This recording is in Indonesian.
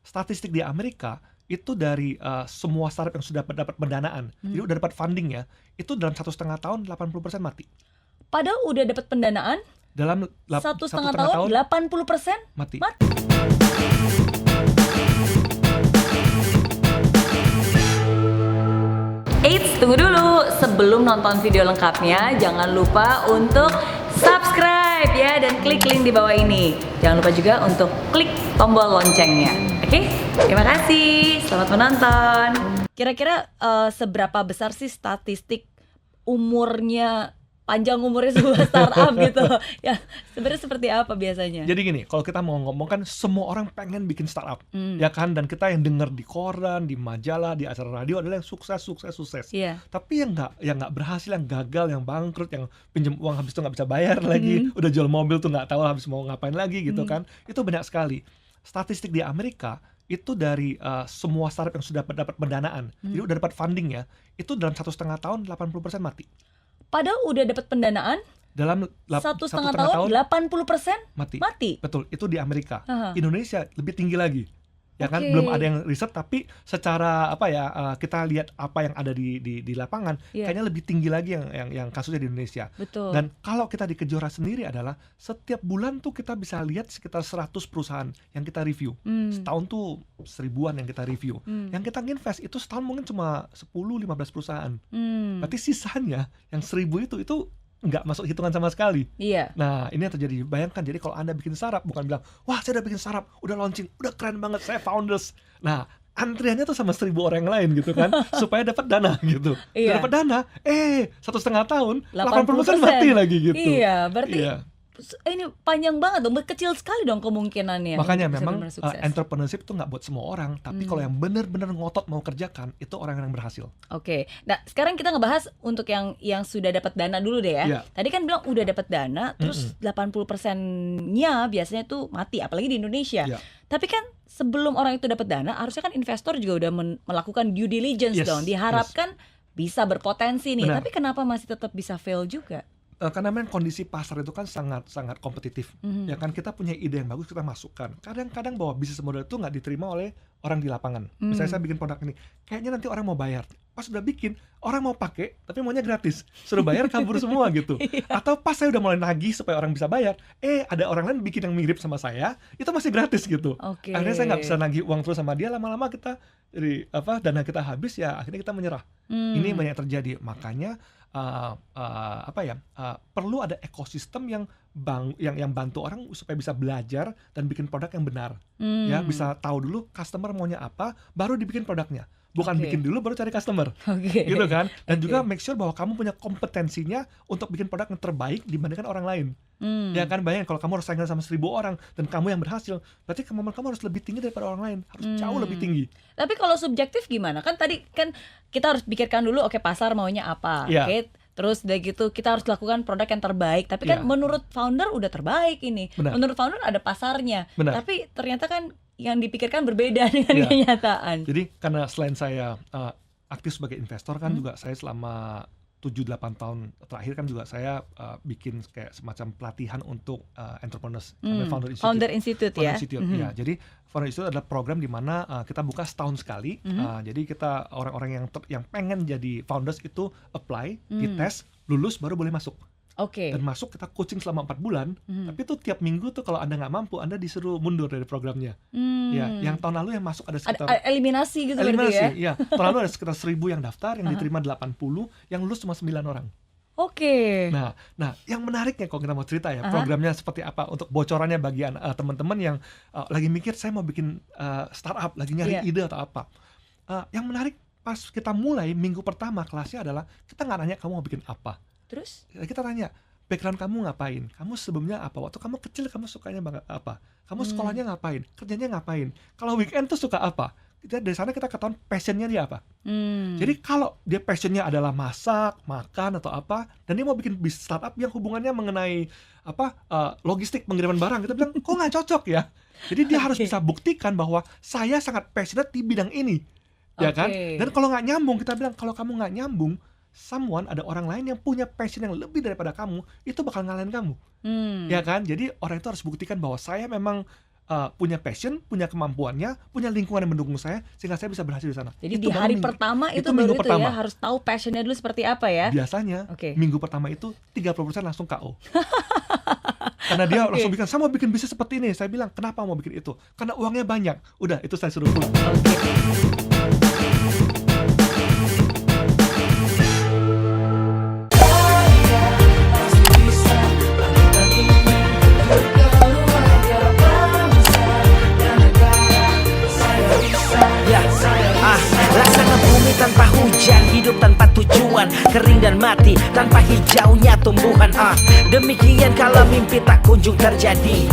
statistik di Amerika itu dari semua startup yang sudah dapat pendanaan, jadi udah dapat funding ya, itu dalam 1,5 tahun 80% mati. Padahal udah dapat pendanaan Dalam 1,5 tahun 80% mati. Eits, tunggu dulu. Sebelum nonton video lengkapnya, jangan lupa untuk subscribe ya dan klik link di bawah ini. Jangan lupa juga untuk klik tombol loncengnya. Oke? Terima kasih. Selamat menonton. Kira-kira seberapa besar sih statistik panjang umurnya sebuah startup gitu? Ya, sebenarnya seperti apa biasanya? Jadi gini, kalau kita mau ngomong kan semua orang pengen bikin startup, ya kan? Dan kita yang denger di koran, di majalah, di acara radio adalah yang sukses. Iya. Tapi yang nggak berhasil, yang gagal, yang bangkrut, yang pinjam uang habis itu nggak bisa bayar lagi, udah jual mobil tuh nggak tahu habis mau ngapain lagi gitu kan? Itu banyak sekali. Statistik di Amerika itu dari semua startup yang sudah dapat pendanaan, jadi udah dapat funding ya, itu dalam 1,5 tahun 80% mati. Padahal udah dapat pendanaan Dalam 1,5 tahun 80% mati. Betul, itu di Amerika. Aha. Indonesia lebih tinggi lagi. Ya kan, Oke. belum ada yang riset, tapi secara kita lihat apa yang ada di lapangan, Iya. kayaknya lebih tinggi lagi yang kasusnya di Indonesia. Betul. Dan kalau kita di Kejora sendiri adalah setiap bulan tuh kita bisa lihat sekitar 100 perusahaan yang kita review. Setahun tuh 1000-an yang kita review. Yang kita invest itu setahun mungkin cuma 10-15 perusahaan. Berarti sisanya yang 1000 itu nggak masuk hitungan sama sekali. Iya. Nah, ini yang terjadi. Bayangkan, jadi kalau Anda bikin startup, bukan bilang, wah saya udah bikin startup, udah launching, udah keren banget, saya founders. Nah, antriannya tuh sama 1000 orang yang lain gitu kan, supaya dapat dana gitu. Iya. Dapat dana, 1,5 tahun, 80% mati lagi gitu. Iya, berarti Iya. ini panjang banget dong, kecil sekali dong kemungkinannya. Makanya untuk bisa memang benar-benar sukses. entrepreneurship itu nggak buat semua orang, tapi kalau yang benar-benar ngotot mau kerjakan, itu orang yang berhasil. Oke, nah sekarang kita ngebahas untuk yang sudah dapat dana dulu deh ya. Iya. Tadi kan bilang udah dapat dana, terus 80%-nya biasanya tuh mati, apalagi di Indonesia. Iya. Tapi kan sebelum orang itu dapat dana, harusnya kan investor juga udah melakukan due diligence Yes, dong. Diharapkan bisa berpotensi nih, Benar. tapi kenapa masih tetap bisa fail juga? Karena memang kondisi pasar itu kan sangat kompetitif. Ya kan, kita punya ide yang bagus, kita masukkan. Kadang-kadang bahwa bisnis model itu nggak diterima oleh orang di lapangan. Misalnya saya bikin produk ini, kayaknya nanti orang mau bayar. Pas udah bikin, orang mau pakai, tapi maunya gratis. Suruh bayar kabur semua gitu. Atau pas saya udah mulai nagih supaya orang bisa bayar, ada orang lain bikin yang mirip sama saya, itu masih gratis gitu. Oke. Akhirnya saya nggak bisa nagih uang terus sama dia, lama-lama kita dana kita habis ya, akhirnya kita menyerah. Ini banyak terjadi. Makanya perlu ada ekosistem yang bantu orang supaya bisa belajar dan bikin produk yang benar. Ya, bisa tahu dulu customer maunya apa, baru dibikin produknya. Bukan Oke. bikin dulu baru cari customer. Oke. Gitu kan? Dan Oke. juga make sure bahwa kamu punya kompetensinya untuk bikin produk yang terbaik dibandingkan orang lain. Ya kan, bayangin kalau kamu harus saingan sama 1000 orang dan kamu yang berhasil, berarti kemampuan kamu harus lebih tinggi daripada orang lain, harus jauh lebih tinggi. Tapi kalau subjektif gimana? Kan tadi kan kita harus pikirkan dulu, oke, pasar maunya apa, Iya. oke, terus udah gitu kita harus lakukan produk yang terbaik. Tapi kan Iya. menurut founder udah terbaik ini. Benar. Menurut founder ada pasarnya. Benar. Tapi ternyata kan yang dipikirkan berbeda dengan Iya. kenyataan. Jadi karena selain saya aktif sebagai investor kan, juga saya selama 7-8 tahun terakhir kan juga saya bikin kayak semacam pelatihan untuk entrepreneurs, namanya Founder Institute. Founder Institute ya. Founder Institute, ya. Jadi Founder Institute adalah program di mana kita buka setahun sekali. Jadi kita orang-orang yang pengen jadi founders itu apply, dites, lulus baru boleh masuk. Oke. Dan masuk kita coaching selama 4 bulan. Tapi tuh tiap minggu tuh kalau Anda nggak mampu, Anda disuruh mundur dari programnya. Ya, yang tahun lalu yang masuk ada sekitar Ada eliminasi gitu berarti ya. ya. Tahun lalu ada sekitar 1000 yang daftar, yang diterima 80, yang lulus cuma 9 orang. Oke. Nah, yang menariknya kalau kita mau cerita ya, programnya seperti apa untuk bocorannya bagi teman-teman yang lagi mikir saya mau bikin startup, lagi nyari Iya. ide atau apa. Yang menarik pas kita mulai minggu pertama kelasnya adalah kita nggak nanya kamu mau bikin apa. Terus? Kita tanya, background kamu ngapain? Kamu sebelumnya apa? Waktu kamu kecil kamu sukanya banget apa? Kamu sekolahnya ngapain? Kerjanya ngapain? Kalau weekend tuh suka apa? Dari sana kita ketahuan passionnya dia apa. Jadi kalau dia passionnya adalah masak, makan atau apa, dan dia mau bikin bisnis startup yang hubungannya mengenai logistik pengiriman barang, kita bilang kok nggak cocok ya. Jadi dia harus bisa buktikan bahwa saya sangat passionate di bidang ini, ya kan? Dan kalau nggak nyambung, kita bilang kalau kamu nggak nyambung, ada orang lain yang punya passion yang lebih daripada kamu, itu bakal ngalahin kamu, ya kan? Jadi orang itu harus buktikan bahwa saya memang punya passion, punya kemampuannya, punya lingkungan yang mendukung saya, sehingga saya bisa berhasil di sana. Jadi di hari pertama itu baru itu ya harus tahu passionnya dulu seperti apa ya. Biasanya minggu pertama itu 30% langsung KO. Karena dia langsung bikin, saya mau bikin bisnis seperti ini. Saya bilang, kenapa mau bikin itu? Karena uangnya banyak. Udah, itu saya suruh pulang. Laksana bumi tanpa hujan, hidup tanpa tujuan, kering dan mati tanpa hijaunya tumbuhan. Demikian kalau mimpi tak kunjung terjadi.